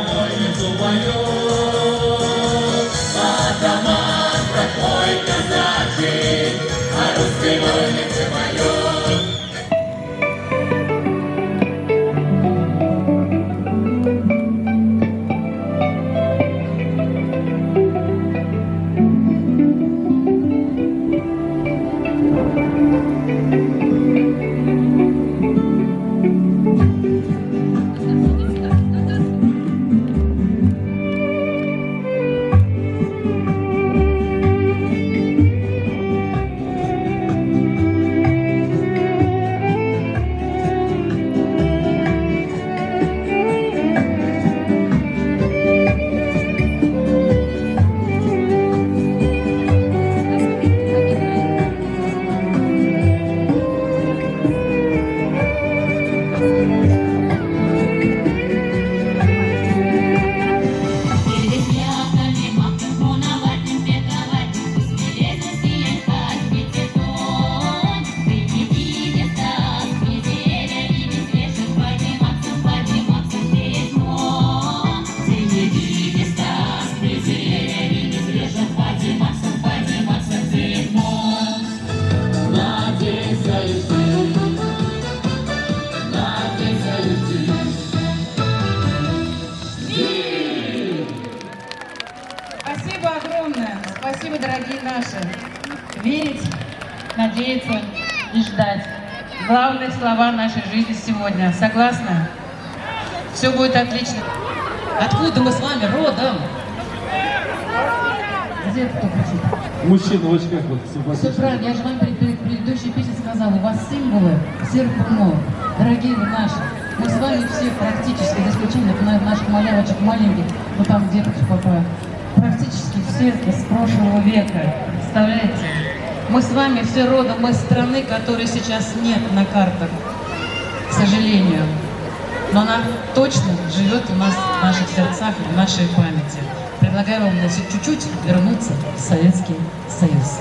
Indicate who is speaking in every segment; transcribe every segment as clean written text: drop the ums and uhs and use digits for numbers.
Speaker 1: вольницу мою. Атаман, такой казачий, а русской вольницы мою.
Speaker 2: Спасибо огромное. Спасибо, дорогие наши. Верить, надеяться и ждать. Главные слова нашей жизни сегодня. Согласны? Все будет отлично.
Speaker 3: Откуда мы с вами родом?
Speaker 2: Где кто кричит?
Speaker 4: Мужчина в очках вот
Speaker 2: Все
Speaker 4: симпатичный.
Speaker 2: правильно. Я же вам перед предыдущей песней сказала. У вас символы всех умов. Дорогие вы наши. Мы с вами все практически, за исключением наших малявочек маленьких, ну там где-то попадают, практически все с прошлого века. Представляете? Мы с вами все родом из страны, которой сейчас нет на картах, к сожалению. Но она точно живет у нас в наших сердцах и в нашей памяти. Предлагаю вам на чуть-чуть вернуться в Советский Союз.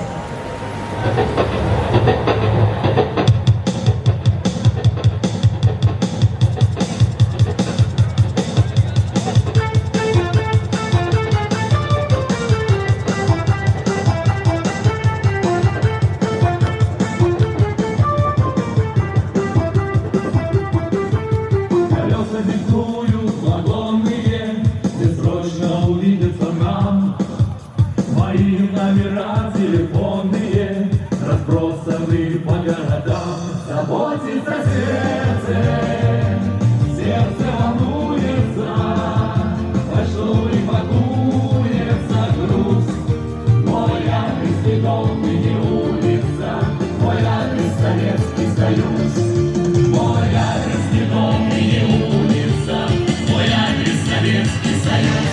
Speaker 1: Колеса диктуют вагонные, где срочно увидятся нам. Мои номера телефонные разбросаны по городам. Заботится сердце, сердце волнуется, большой пакуется груз. Мой адрес ведомый не улица, мой адрес Советский Союз. Мой адрес ведомый не улица, мой адрес Советский Союз.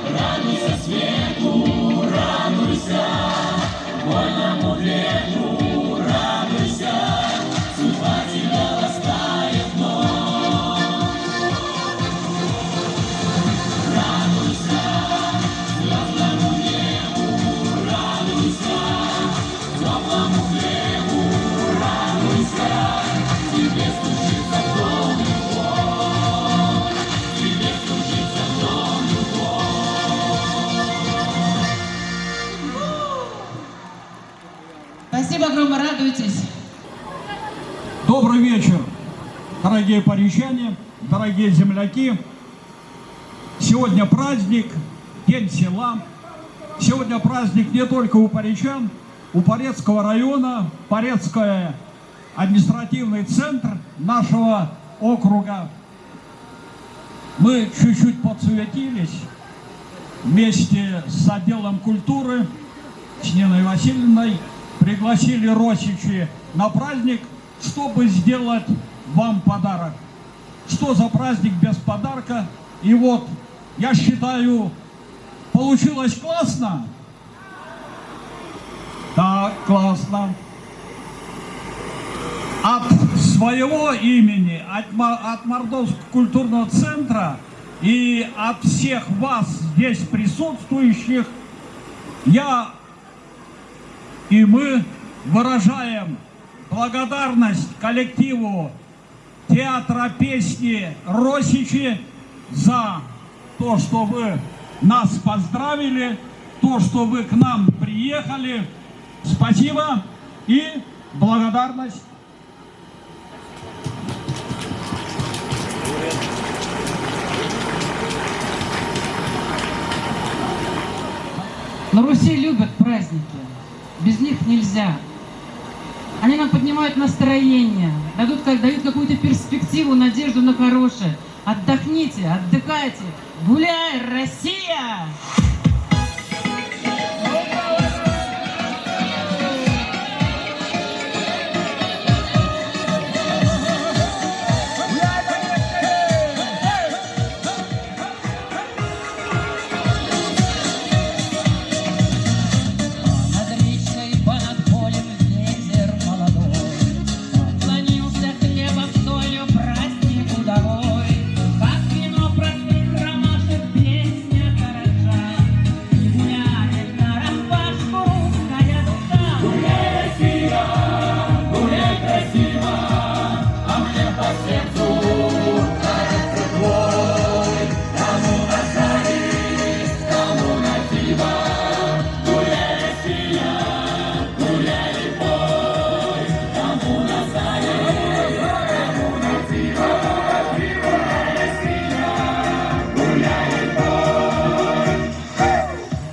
Speaker 1: Радуйся свету, радуйся вольному ветру, радуйся, судьба тебя ласкает вновь. Радуйся звездному небу, радуйся теплому хлебу, радуйся, тебе стучится в дом любовь, тебе стучится в дом любовь.
Speaker 2: Спасибо огромное, радуйтесь.
Speaker 4: Добрый вечер, дорогие парижане, дорогие земляки. Сегодня праздник, День села. Сегодня праздник не только у парижан, у Порецкого района, Порецкий административный центр нашего округа. Мы чуть-чуть подсуетились вместе с отделом культуры, с Ниной Васильевной, пригласили Росичи на праздник, чтобы сделать вам подарок. Что за праздник без подарка? И вот, я считаю, получилось классно? Да, классно. От своей своего имени, от Мордовского культурного центра и от всех вас здесь присутствующих, я и мы выражаем благодарность коллективу театра песни «Росичи» за то, что вы нас поздравили, то, что вы к нам приехали. Спасибо и благодарность.
Speaker 2: На Руси любят праздники, без них нельзя. Они нам поднимают настроение, дают какую-то перспективу, надежду на хорошее. Отдохните, отдыхайте, гуляй, Россия!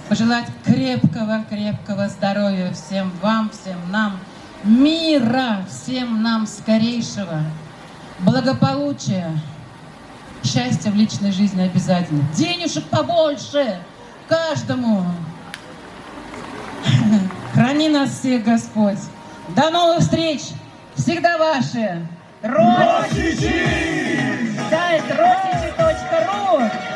Speaker 2: Пожелать крепкого здоровья всем вам, всем нам, мира всем нам скорейшего, благополучия, счастья в личной жизни обязательно, денежек побольше каждому. Храни нас всех, Господь. До новых встреч! Всегда ваши! Росичи! Сайт rosichi.ru